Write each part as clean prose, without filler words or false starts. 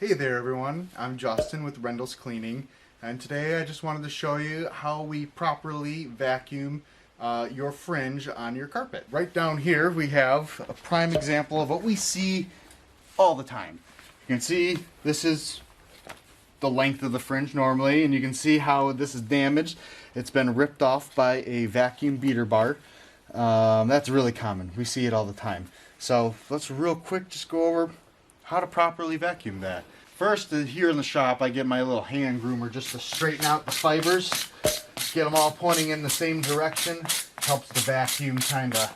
Hey there everyone, I'm Justin with Rendell's Cleaning, and today I just wanted to show you how we properly vacuum your fringe on your carpet. Right down here we have a prime example of what we see all the time. You can see this is the length of the fringe normally, and you can see how this is damaged. It's been ripped off by a vacuum beater bar. That's really common. We see it all the time. So let's real quick just go over how to properly vacuum that. First, here in the shop, I get my little hand groomer just to straighten out the fibers, get them all pointing in the same direction. Helps the vacuum kind of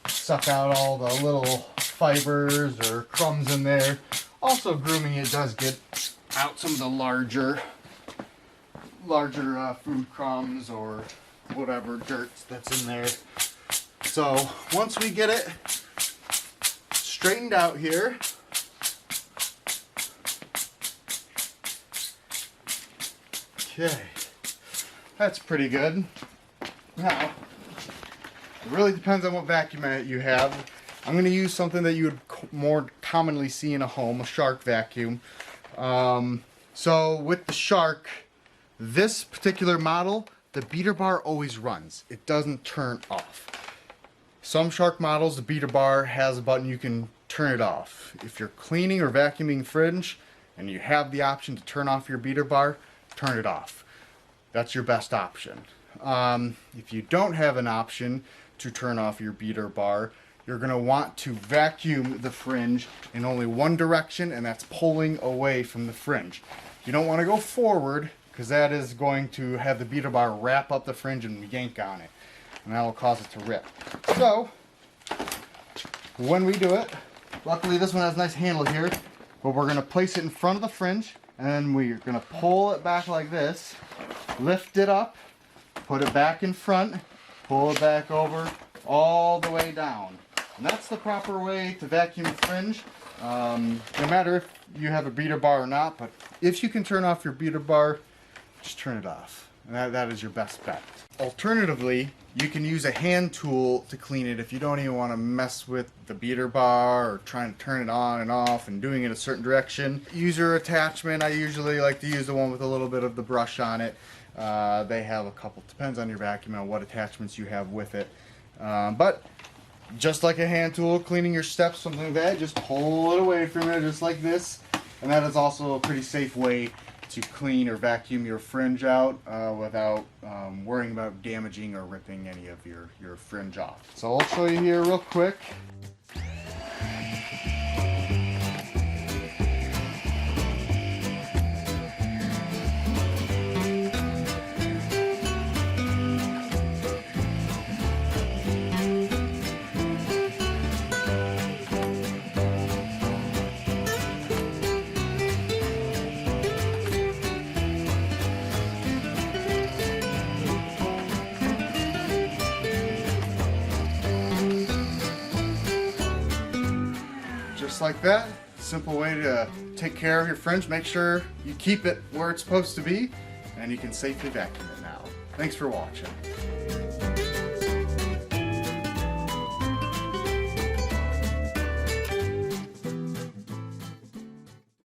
suck out all the little fibers or crumbs in there. Also, grooming it does get out some of the larger food crumbs or whatever dirt that's in there. So once we get it straightened out here, okay, that's pretty good. Now, it really depends on what vacuum you have. I'm going to use something that you would more commonly see in a home, a Shark vacuum. So with the Shark, this particular model, the beater bar always runs. It doesn't turn off. Some Shark models, the beater bar has a button you can turn it off. If you're cleaning or vacuuming fringe and you have the option to turn off your beater bar, turn it off. That's your best option. If you don't have an option to turn off your beater bar, you're going to want to vacuum the fringe in only one direction, and that's pulling away from the fringe. You don't want to go forward, because that is going to have the beater bar wrap up the fringe and yank on it, and that will cause it to rip. So when we do it, luckily this one has a nice handle here, but we're going to place it in front of the fringe, and then we're going to pull it back like this, lift it up, put it back in front, pull it back over, all the way down. And that's the proper way to vacuum a fringe. No matter if you have a beater bar or not, but if you can turn off your beater bar, just turn it off. And that is your best bet. Alternatively, you can use a hand tool to clean it if you don't even want to mess with the beater bar or trying to turn it on and off and doing it a certain direction. User attachment, I usually like to use the one with a little bit of the brush on it. They have a couple, depends on your vacuum and what attachments you have with it. But just like a hand tool, cleaning your steps, something like that, just pull it away from it just like this. And that is also a pretty safe way to clean or vacuum your fringe out without worrying about damaging or ripping any of your fringe off. So I'll show you here real quick. Just like that. Simple way to take care of your fringe. Make sure you keep it where it's supposed to be, and you can safely vacuum it now. Thanks for watching.